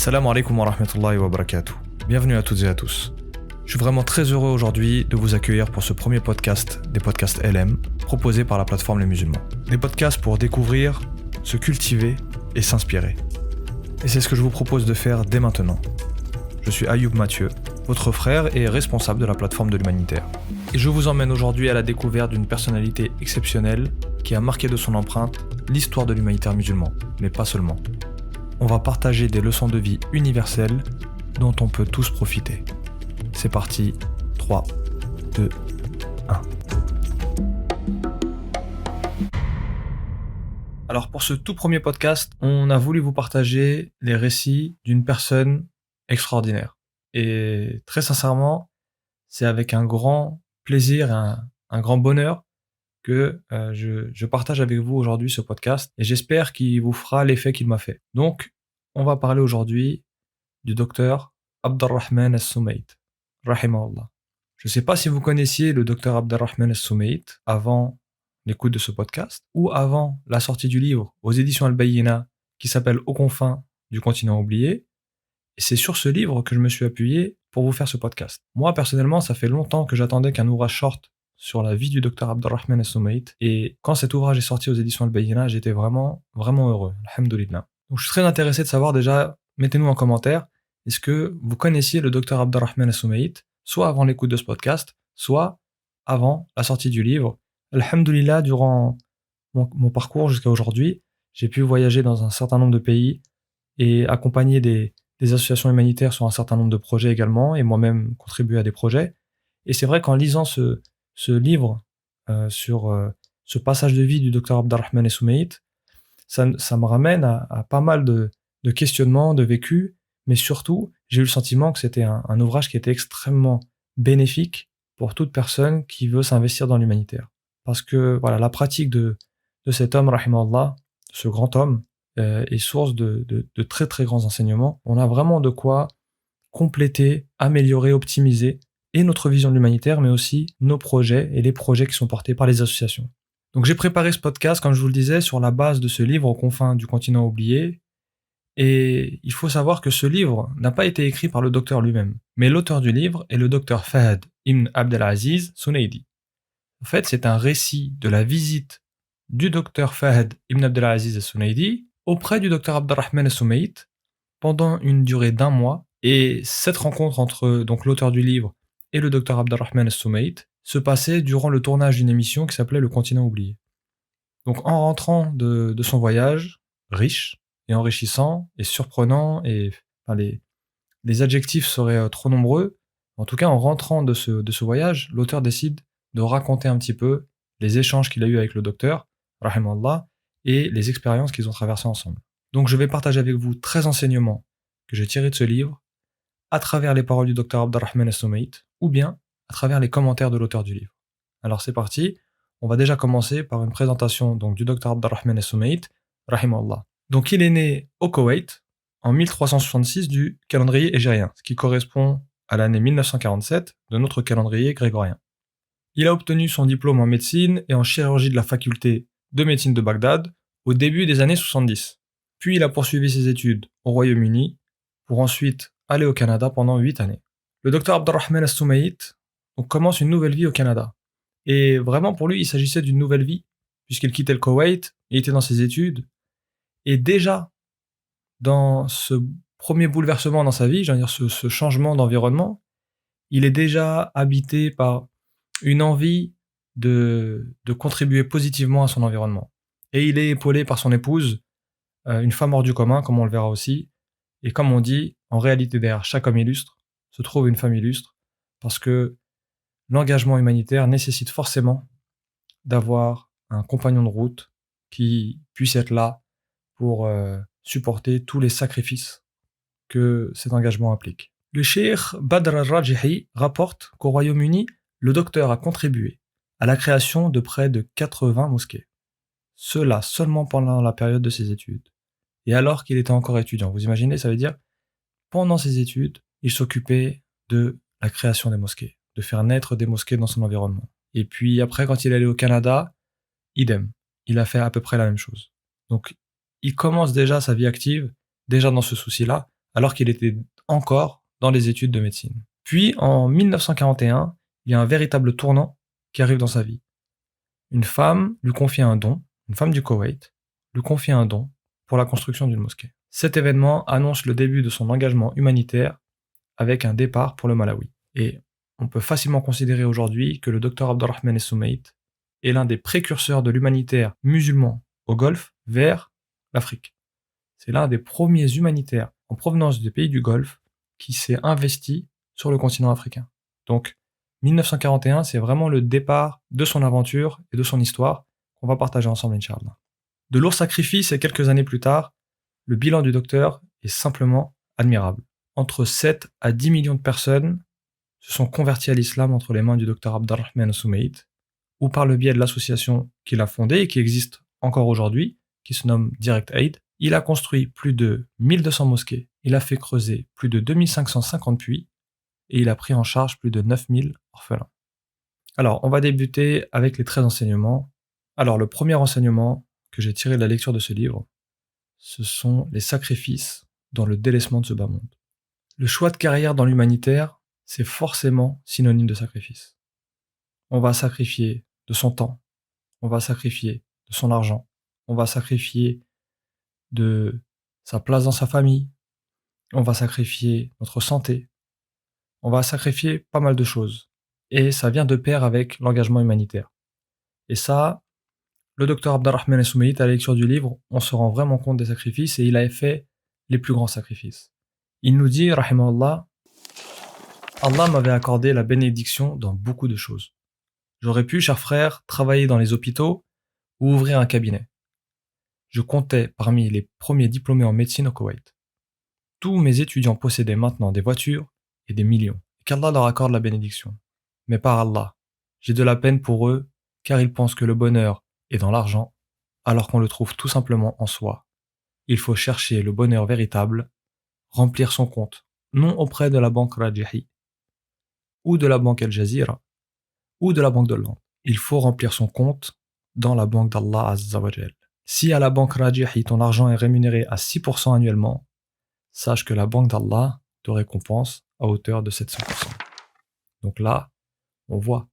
Salam alaikum wa rahmatullahi wa barakatuh. Bienvenue à toutes et à tous. Je suis vraiment très heureux aujourd'hui de vous accueillir pour ce premier podcast des podcasts LM proposés par la plateforme Les Musulmans. Des podcasts pour découvrir, se cultiver et s'inspirer. Et c'est ce que je vous propose de faire dès maintenant. Je suis Ayoub Mathieu, votre frère et responsable de la plateforme de l'humanitaire. Et je vous emmène aujourd'hui à la découverte d'une personnalité exceptionnelle qui a marqué de son empreinte l'histoire de l'humanitaire musulman, mais pas seulement. On va partager des leçons de vie universelles dont on peut tous profiter. C'est parti, 3, 2, 1. Alors pour ce tout premier podcast, on a voulu vous partager les récits d'une personne extraordinaire. Et très sincèrement, c'est avec un grand plaisir et un grand bonheur que je partage avec vous aujourd'hui ce podcast et j'espère qu'il vous fera l'effet qu'il m'a fait. Donc, on va parler aujourd'hui du docteur Abdelrahman Al-Soumeït, rahimahullah. Je ne sais pas si vous connaissiez le docteur Abdelrahman Al-Soumeït avant l'écoute de ce podcast ou avant la sortie du livre aux éditions Al-Bayyina qui s'appelle Aux confins du continent oublié. Et c'est sur ce livre que je me suis appuyé pour vous faire ce podcast. Moi, personnellement, ça fait longtemps que j'attendais qu'un ouvrage sorte sur la vie du docteur Abdelrahman Al-Soumeït. Et quand cet ouvrage est sorti aux éditions Al-Bayyina, j'étais vraiment heureux. Alhamdoulilah. Donc je suis très intéressé de savoir déjà, mettez-nous en commentaire, est-ce que vous connaissiez le docteur Abdelrahman Al-Soumeït, soit avant l'écoute de ce podcast, soit avant la sortie du livre. Alhamdoulilah, durant mon parcours jusqu'à aujourd'hui, j'ai pu voyager dans un certain nombre de pays et accompagner des associations humanitaires sur un certain nombre de projets également, et moi-même contribuer à des projets. Et c'est vrai qu'en lisant ce livre sur ce passage de vie du docteur Abdelrahman Al-Soumeït, ça me ramène à pas mal de questionnements, de vécus, mais surtout, j'ai eu le sentiment que c'était un ouvrage qui était extrêmement bénéfique pour toute personne qui veut s'investir dans l'humanitaire. Parce que voilà, la pratique de cet homme, rahimahullah, ce grand homme, est source de très très grands enseignements. On a vraiment de quoi compléter, améliorer, optimiser et notre vision de l'humanitaire, mais aussi nos projets et les projets qui sont portés par les associations. Donc j'ai préparé ce podcast, comme je vous le disais, sur la base de ce livre Aux confins du continent oublié. Et il faut savoir que ce livre n'a pas été écrit par le docteur lui-même, mais l'auteur du livre est le docteur Fahd ibn Abdelaziz Souneidi. En fait, c'est un récit de la visite du docteur Fahd ibn Abdelaziz Souneidi auprès du docteur Abdelrahman Al-Soumeït pendant une durée d'1 mois. Et cette rencontre entre donc l'auteur du livre et le docteur Abdelrahman Al-Soumeït se passait durant le tournage d'une émission qui s'appelait Le Continent oublié. Donc en rentrant de son voyage, riche et enrichissant et surprenant, et enfin, les adjectifs seraient trop nombreux, en tout cas en rentrant de ce voyage, l'auteur décide de raconter un petit peu les échanges qu'il a eus avec le docteur, rahimahullah, et les expériences qu'ils ont traversées ensemble. Donc je vais partager avec vous 13 enseignements que j'ai tirés de ce livre à travers les paroles du docteur Abdelrahman Al-Soumeït ou bien à travers les commentaires de l'auteur du livre. Alors c'est parti, on va déjà commencer par une présentation donc, du docteur Abdelrahman Al-Soumeït, rahimahullah. Donc il est né au Koweït en 1366 du calendrier hégérien, ce qui correspond à l'année 1947 de notre calendrier grégorien. Il a obtenu son diplôme en médecine et en chirurgie de la faculté de médecine de Bagdad au début des années 70. Puis il a poursuivi ses études au Royaume-Uni pour ensuite aller au Canada pendant 8 années. Le docteur Abdelrahman Al-Soumeït commence une nouvelle vie au Canada. Et vraiment pour lui, il s'agissait d'une nouvelle vie, puisqu'il quittait le Koweït, il était dans ses études. Et déjà, dans ce premier bouleversement dans sa vie, ce changement d'environnement, il est déjà habité par une envie de contribuer positivement à son environnement. Et il est épaulé par son épouse, une femme hors du commun, comme on le verra aussi. Et comme on dit, en réalité derrière chaque homme illustre se trouve une femme illustre, parce que l'engagement humanitaire nécessite forcément d'avoir un compagnon de route qui puisse être là pour supporter tous les sacrifices que cet engagement implique. Le cheikh Badr al-Rajihi rapporte qu'au Royaume-Uni, le docteur a contribué à la création de près de 80 mosquées. Cela seulement pendant la période de ses études. Et alors qu'il était encore étudiant. Vous imaginez, ça veut dire, pendant ses études, il s'occupait de la création des mosquées, de faire naître des mosquées dans son environnement. Et puis après, quand il est allé au Canada, idem. Il a fait à peu près la même chose. Donc, il commence déjà sa vie active, déjà dans ce souci-là, alors qu'il était encore dans les études de médecine. Puis, en 1941, il y a un véritable tournant qui arrive dans sa vie. Une femme lui confie un don, une femme du Koweït, lui confie un don pour la construction d'une mosquée. Cet événement annonce le début de son engagement humanitaire avec un départ pour le Malawi. Et on peut facilement considérer aujourd'hui que le docteur Abdelrahman Essoumeit est l'un des précurseurs de l'humanitaire musulman au Golfe vers l'Afrique. C'est l'un des premiers humanitaires en provenance des pays du Golfe qui s'est investi sur le continent africain. Donc, 1941, c'est vraiment le départ de son aventure et de son histoire qu'on va partager ensemble, Inch'Allah. De lourds sacrifices et quelques années plus tard, le bilan du docteur est simplement admirable. Entre 7 à 10 millions de personnes se sont converties à l'islam entre les mains du docteur Abdelrahman Essoumeit, ou par le biais de l'association qu'il a fondée et qui existe encore aujourd'hui, qui se nomme Direct Aid. Il a construit plus de 1200 mosquées, il a fait creuser plus de 2550 puits, et il a pris en charge plus de 9000 orphelins. Alors, on va débuter avec les 13 enseignements. Alors, le premier enseignement que j'ai tiré de la lecture de ce livre, ce sont les sacrifices dans le délaissement de ce bas monde. Le choix de carrière dans l'humanitaire, c'est forcément synonyme de sacrifice. On va sacrifier de son temps, on va sacrifier de son argent, on va sacrifier de sa place dans sa famille, on va sacrifier notre santé, on va sacrifier pas mal de choses. Et ça vient de pair avec l'engagement humanitaire. Et ça, le docteur Abdelrahman Essoumeit, à la lecture du livre, on se rend vraiment compte des sacrifices et il a fait les plus grands sacrifices. Il nous dit, rahimahullah, Allah m'avait accordé la bénédiction dans beaucoup de choses. J'aurais pu, cher frère, travailler dans les hôpitaux ou ouvrir un cabinet. Je comptais parmi les premiers diplômés en médecine au Koweït. Tous mes étudiants possédaient maintenant des voitures et des millions, et qu'Allah leur accorde la bénédiction. Mais par Allah, j'ai de la peine pour eux, car ils pensent que le bonheur est dans l'argent, alors qu'on le trouve tout simplement en soi. Il faut chercher le bonheur véritable, remplir son compte, non auprès de la banque Rajihi, ou de la banque Al Jazeera, ou de la banque de Londres. Il faut remplir son compte dans la banque d'Allah Azza wa Jal. Si à la banque Rajihi ton argent est rémunéré à 6% annuellement, sache que la banque d'Allah te récompense à hauteur de 700%. Donc là, on voit,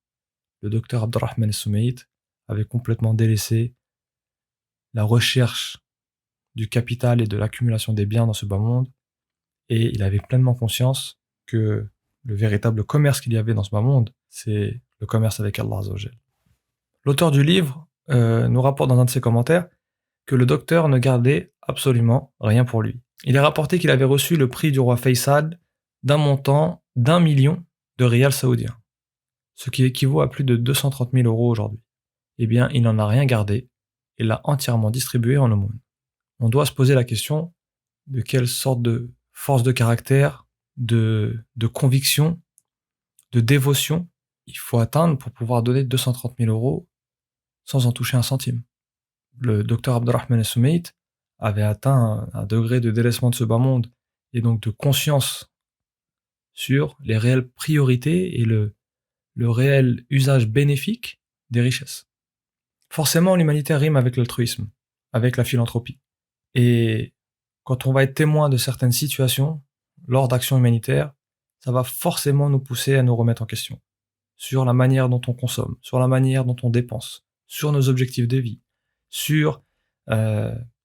le docteur Abdelrahman Essoumeit avait complètement délaissé la recherche du capital et de l'accumulation des biens dans ce bas monde, et il avait pleinement conscience que le véritable commerce qu'il y avait dans ce bas monde, c'est le commerce avec Allah Azza wa Jal. L'auteur du livre nous rapporte dans un de ses commentaires que le docteur ne gardait absolument rien pour lui. Il est rapporté qu'il avait reçu le prix du roi Faisal d'un montant d'1 million de riyals saoudiens, ce qui équivaut à plus de 230 000 € aujourd'hui. Eh bien, il n'en a rien gardé et l'a entièrement distribué en aumône. On doit se poser la question de quelle sorte de force de caractère, de conviction, de dévotion il faut atteindre pour pouvoir donner 230 000 € sans en toucher un centime. Le docteur Abdelrahman Essoumeit avait atteint un degré de délaissement de ce bas monde et donc de conscience sur les réelles priorités et le réel usage bénéfique des richesses. Forcément, l'humanitaire rime avec l'altruisme, avec la philanthropie. Et quand on va être témoin de certaines situations lors d'actions humanitaires, ça va forcément nous pousser à nous remettre en question sur la manière dont on consomme, sur la manière dont on dépense, sur nos objectifs de vie, sur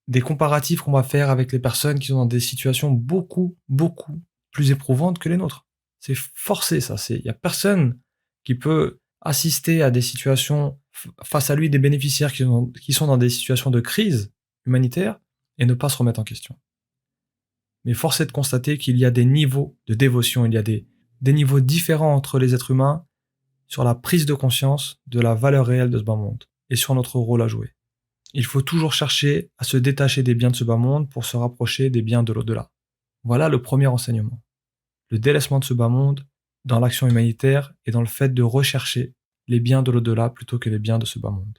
des comparatifs qu'on va faire avec les personnes qui sont dans des situations beaucoup, beaucoup plus éprouvantes que les nôtres. C'est forcé, ça. Il n'y a personne qui peut assister à des situations, face à lui, des bénéficiaires qui sont dans des situations de crise humanitaire et ne pas se remettre en question. Mais force est de constater qu'il y a des niveaux de dévotion, il y a des niveaux différents entre les êtres humains sur la prise de conscience de la valeur réelle de ce bas monde et sur notre rôle à jouer. Il faut toujours chercher à se détacher des biens de ce bas monde pour se rapprocher des biens de l'au-delà. Voilà le premier enseignement. Le délaissement de ce bas monde dans l'action humanitaire et dans le fait de rechercher les biens de l'au-delà plutôt que les biens de ce bas monde.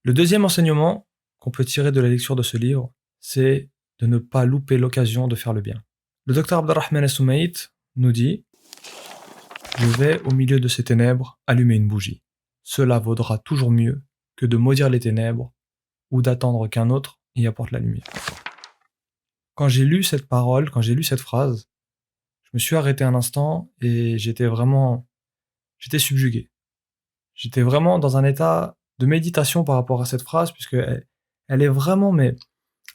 Le deuxième enseignement qu'on peut tirer de la lecture de ce livre, c'est de ne pas louper l'occasion de faire le bien. Le docteur Abdelrahman Essoumeit nous dit « Je vais au milieu de ces ténèbres allumer une bougie. Cela vaudra toujours mieux que de maudire les ténèbres ou d'attendre qu'un autre y apporte la lumière. » Quand j'ai lu cette parole, quand j'ai lu cette phrase, je me suis arrêté un instant et j'étais subjugué. J'étais vraiment dans un état de méditation par rapport à cette phrase puisque elle est vraiment, mais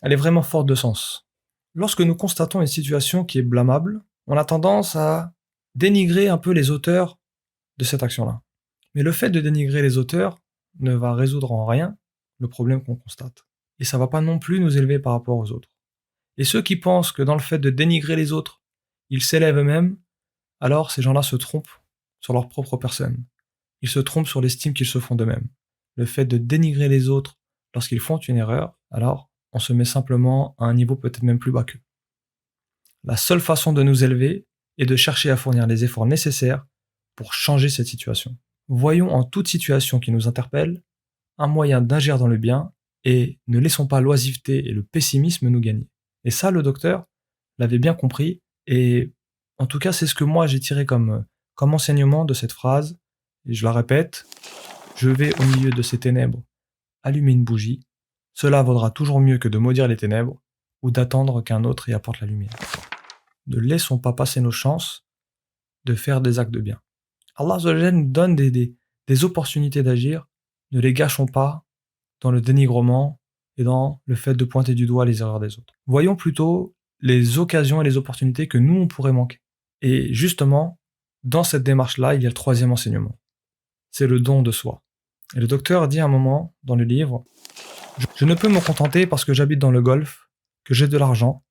elle est vraiment forte de sens. Lorsque nous constatons une situation qui est blâmable, on a tendance à dénigrer un peu les auteurs de cette action-là. Mais le fait de dénigrer les auteurs ne va résoudre en rien le problème qu'on constate. Et ça va pas non plus nous élever par rapport aux autres. Et ceux qui pensent que dans le fait de dénigrer les autres, ils s'élèvent eux-mêmes, alors ces gens-là se trompent sur leur propre personne. Ils se trompent sur l'estime qu'ils se font d'eux-mêmes. Le fait de dénigrer les autres lorsqu'ils font une erreur, alors on se met simplement à un niveau peut-être même plus bas qu'eux. La seule façon de nous élever est de chercher à fournir les efforts nécessaires pour changer cette situation. Voyons en toute situation qui nous interpelle un moyen d'agir dans le bien et ne laissons pas l'oisiveté et le pessimisme nous gagner. Et ça, le docteur l'avait bien compris et en tout cas, c'est ce que moi j'ai tiré comme enseignement de cette phrase. Et je la répète, je vais au milieu de ces ténèbres allumer une bougie. Cela vaudra toujours mieux que de maudire les ténèbres ou d'attendre qu'un autre y apporte la lumière. Ne laissons pas passer nos chances de faire des actes de bien. Allah Azza wa Jalla nous donne des opportunités d'agir, ne les gâchons pas dans le dénigrement et dans le fait de pointer du doigt les erreurs des autres. Voyons plutôt les occasions et les opportunités que nous, on pourrait manquer. Et justement, dans cette démarche-là, il y a le troisième enseignement. C'est le don de soi. Et le docteur dit à un moment dans le livre, je ne peux me contenter parce que j'habite dans le Golfe, que j'ai de l'argent,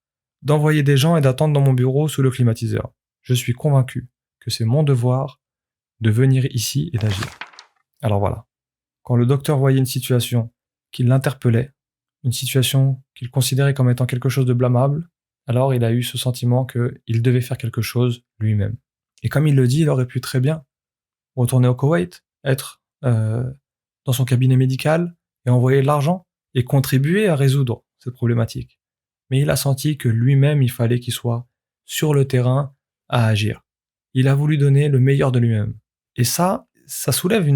d'envoyer des gens et d'attendre dans mon bureau sous le climatiseur. Je suis convaincu que c'est mon devoir de venir ici et d'agir. Alors voilà. Quand le docteur voyait une situation qui l'interpellait, une situation qu'il considérait comme étant quelque chose de blâmable, alors il a eu ce sentiment qu'il devait faire quelque chose lui-même. Et comme il le dit, il aurait pu très bien retourner au Koweït, être dans son cabinet médical et envoyer de l'argent et contribuer à résoudre cette problématique. Mais il a senti que lui-même, il fallait qu'il soit sur le terrain à agir. Il a voulu donner le meilleur de lui-même. Et ça soulève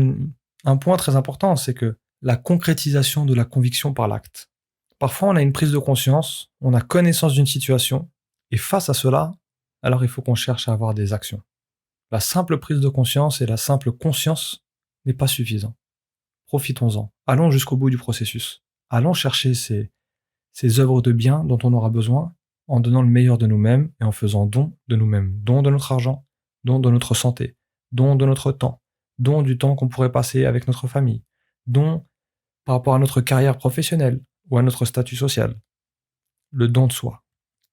un point très important, c'est que la concrétisation de la conviction par l'acte. Parfois, on a une prise de conscience, on a connaissance d'une situation, et face à cela, alors il faut qu'on cherche à avoir des actions. La simple prise de conscience et la simple conscience n'est pas suffisant. Profitons-en. Allons jusqu'au bout du processus. Allons chercher ces œuvres de bien dont on aura besoin en donnant le meilleur de nous-mêmes et en faisant don de nous-mêmes, don de notre argent, don de notre santé, don de notre temps, don du temps qu'on pourrait passer avec notre famille, don par rapport à notre carrière professionnelle ou à notre statut social. Le don de soi.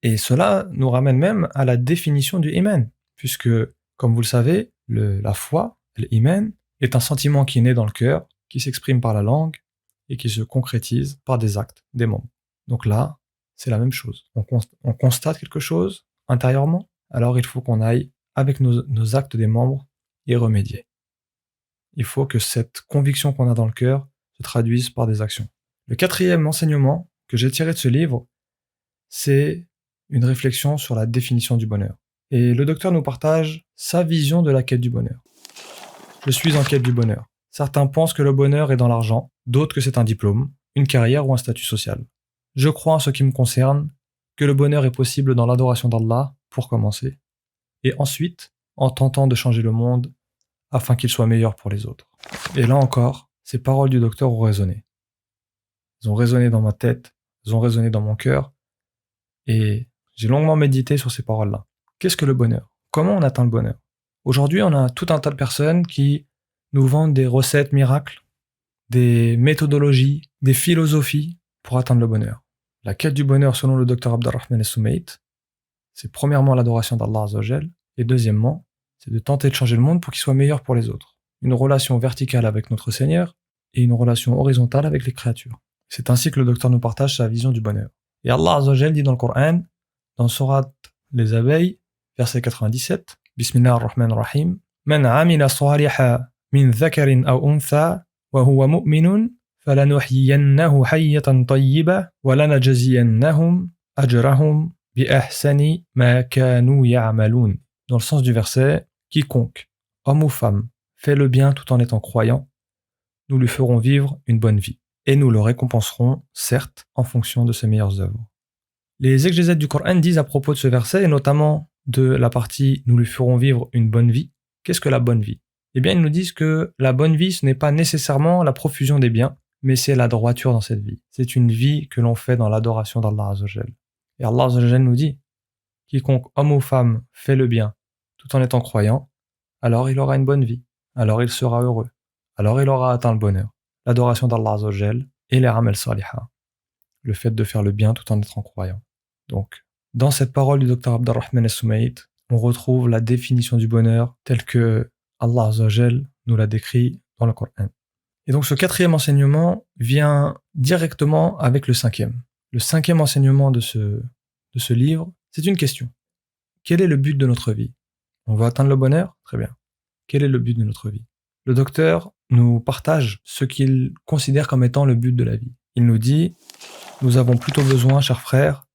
Et cela nous ramène même à la définition du iman, puisque, comme vous le savez, la foi, l'iman, est un sentiment qui naît dans le cœur, qui s'exprime par la langue et qui se concrétise par des actes, des membres. Donc là, c'est la même chose. On constate quelque chose intérieurement, alors il faut qu'on aille avec nos actes des membres y remédier. Il faut que cette conviction qu'on a dans le cœur se traduise par des actions. Le quatrième enseignement que j'ai tiré de ce livre, c'est une réflexion sur la définition du bonheur. Et le docteur nous partage sa vision de la quête du bonheur. Je suis en quête du bonheur. Certains pensent que le bonheur est dans l'argent, d'autres que c'est un diplôme, une carrière ou un statut social. Je crois en ce qui me concerne que le bonheur est possible dans l'adoration d'Allah, pour commencer, et ensuite en tentant de changer le monde afin qu'il soit meilleur pour les autres. Et là encore, ces paroles du docteur ont résonné. Elles ont résonné dans ma tête, elles ont résonné dans mon cœur, et j'ai longuement médité sur ces paroles-là. Qu'est-ce que le bonheur? Comment on atteint le bonheur? Aujourd'hui, on a tout un tas de personnes qui nous vendent des recettes miracles, des méthodologies, des philosophies pour atteindre le bonheur. La quête du bonheur, selon le docteur Abdelrahman Es-Soumeit, c'est premièrement l'adoration d'Allah Azza wa Jal, et deuxièmement, c'est de tenter de changer le monde pour qu'il soit meilleur pour les autres. Une relation verticale avec notre Seigneur et une relation horizontale avec les créatures. C'est ainsi que le docteur nous partage sa vision du bonheur. Et Allah Azza wa Jal dit dans le Coran, dans Sourate Les Abeilles, verset 97, Bismillah ar-Rahman ar-Rahim, Man amila saliha min dhakarin aw untha wa huwa mu'minun falanuhyiyannahu hayyatan tayyibah wa lanajziyannahum ajrahum bi ahsani ma kanu ya'malun. Dans le sens du verset, quiconque, homme ou femme, fait le bien tout en étant croyant, nous lui ferons vivre une bonne vie et nous le récompenserons, certes, en fonction de ses meilleures œuvres. Les exégètes du Coran disent à propos de ce verset, et notamment de la partie « Nous lui ferons vivre une bonne vie ». Qu'est-ce que la bonne vie? Eh bien, ils nous disent que la bonne vie, ce n'est pas nécessairement la profusion des biens, mais c'est la droiture dans cette vie. C'est une vie que l'on fait dans l'adoration d'Allah Azza wa Jal. Et Allah Azza wa Jal nous dit « Quiconque, homme ou femme, fait le bien, tout en étant croyant, alors il aura une bonne vie, alors il sera heureux, alors il aura atteint le bonheur. » L'adoration d'Allah Azza wa Jal et les amal saliha. Le fait de faire le bien tout en étant croyant. Donc, dans cette parole du Dr Abdelrahman As-Soumaït, on retrouve la définition du bonheur telle que Allah Azza wa Jal nous l'a décrit dans le Coran. Et donc ce quatrième enseignement vient directement avec le cinquième. Le cinquième enseignement de ce livre, c'est une question. Quel est le but de notre vie? On veut atteindre le bonheur? Très bien. Quel est le but de notre vie? Le docteur nous partage ce qu'il considère comme étant le but de la vie. Il nous dit, nous avons plutôt besoin, chers frères,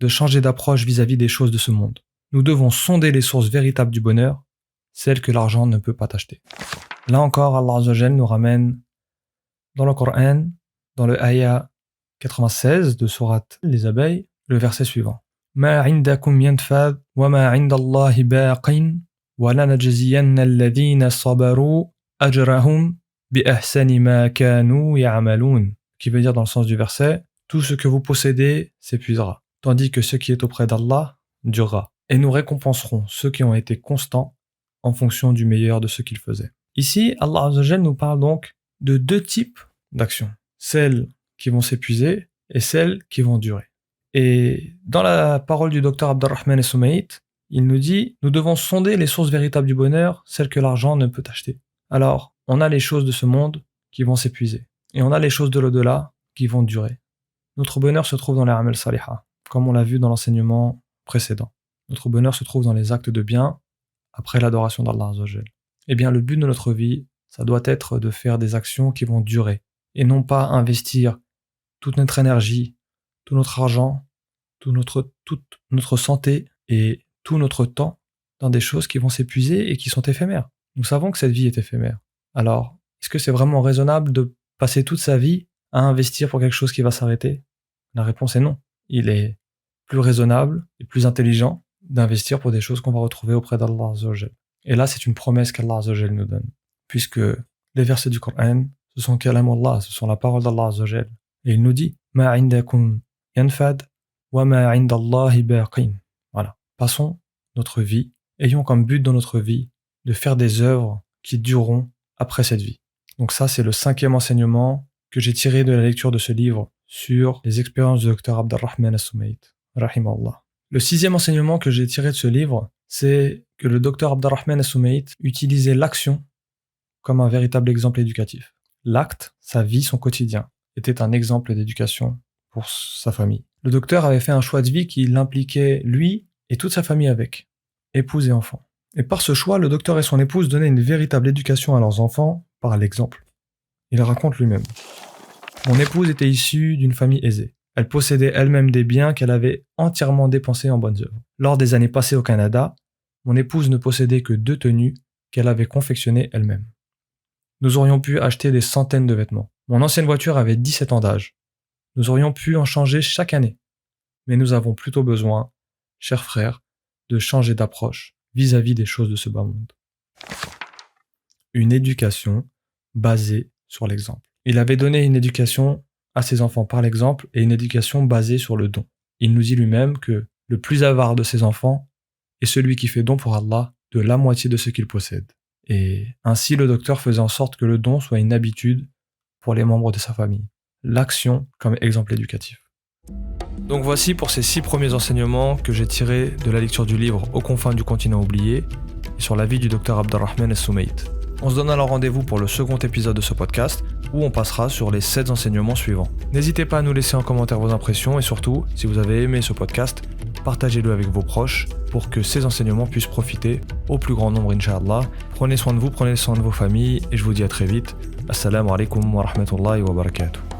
de changer d'approche vis-à-vis des choses de ce monde. Nous devons sonder les sources véritables du bonheur, celles que l'argent ne peut pas acheter. Là encore, Allah Azza wa Jal nous ramène dans le Coran, dans le ayah 96 de sourate Les Abeilles, le verset suivant. Ma indakum yanfad wa ma indallahi baqin wa lanajziyanna alladhina sabaru ajrahum bi ahsani ma kanu ya'malun. Qui veut dire dans le sens du verset, tout ce que vous possédez s'épuisera, tandis que ce qui est auprès d'Allah durera. Et nous récompenserons ceux qui ont été constants en fonction du meilleur de ce qu'ils faisaient. Ici, Allah Azza wa Jal nous parle donc de deux types d'actions. Celles qui vont s'épuiser et celles qui vont durer. Et dans la parole du docteur Abdelrahman As-Soumaït, il nous dit « Nous devons sonder les sources véritables du bonheur, celles que l'argent ne peut acheter. » Alors, on a les choses de ce monde qui vont s'épuiser. Et on a les choses de l'au-delà qui vont durer. Notre bonheur se trouve dans les amal saliha, comme on l'a vu dans l'enseignement précédent. Notre bonheur se trouve dans les actes de bien, après l'adoration d'Allah Azza wa Jal. Eh bien, le but de notre vie, ça doit être de faire des actions qui vont durer, et non pas investir toute notre énergie, tout notre argent, toute notre santé et tout notre temps dans des choses qui vont s'épuiser et qui sont éphémères. Nous savons que cette vie est éphémère. Alors, est-ce que c'est vraiment raisonnable de passer toute sa vie à investir pour quelque chose qui va s'arrêter? La réponse est non. Il est plus raisonnable et plus intelligent d'investir pour des choses qu'on va retrouver auprès d'Allah Azza wa Jal. Et là, c'est une promesse qu'Allah Azza wa Jal nous donne. Puisque les versets du Coran, ce sont kalam Allah, ce sont la parole d'Allah Azza wa Jal. Et il nous dit Ma indakum yanfad wa ma indallahi baqin. Voilà. Passons notre vie, ayons comme but dans notre vie de faire des œuvres qui dureront après cette vie. Donc ça, c'est le cinquième enseignement que j'ai tiré de la lecture de ce livre sur les expériences du Dr Abdelrahman As-Soumaït, rahimahullah. Le sixième enseignement que j'ai tiré de ce livre, c'est que le Dr Abdelrahman As-Soumaït utilisait l'action comme un véritable exemple éducatif. L'acte, sa vie, son quotidien, était un exemple d'éducation pour sa famille. Le docteur avait fait un choix de vie qui l'impliquait lui et toute sa famille avec, épouse et enfants. Et par ce choix, le docteur et son épouse donnaient une véritable éducation à leurs enfants par l'exemple. Il raconte lui-même. Mon épouse était issue d'une famille aisée. Elle possédait elle-même des biens qu'elle avait entièrement dépensés en bonnes œuvres. Lors des années passées au Canada, mon épouse ne possédait que 2 tenues qu'elle avait confectionnées elle-même. Nous aurions pu acheter des centaines de vêtements. Mon ancienne voiture avait 17 ans d'âge. Nous aurions pu en changer chaque année. Mais nous avons plutôt besoin, chers frères, de changer d'approche vis-à-vis des choses de ce bas monde. Une éducation basée sur l'exemple. Il avait donné une éducation à ses enfants par l'exemple et une éducation basée sur le don. Il nous dit lui-même que le plus avare de ses enfants est celui qui fait don pour Allah de la moitié de ce qu'il possède. Et ainsi, le docteur faisait en sorte que le don soit une habitude pour les membres de sa famille. L'action comme exemple éducatif. Donc voici pour ces 6 premiers enseignements que j'ai tirés de la lecture du livre Aux confins du continent oublié et sur la vie du docteur Abdelrahman As-Soumaït. On se donne alors rendez-vous pour le second épisode de ce podcast où on passera sur les 7 enseignements suivants. N'hésitez pas à nous laisser en commentaire vos impressions et surtout, si vous avez aimé ce podcast, partagez-le avec vos proches pour que ces enseignements puissent profiter au plus grand nombre, Inch'Allah. Prenez soin de vous, prenez soin de vos familles et je vous dis à très vite. Assalamu alaikum wa rahmatullahi wa barakatuh.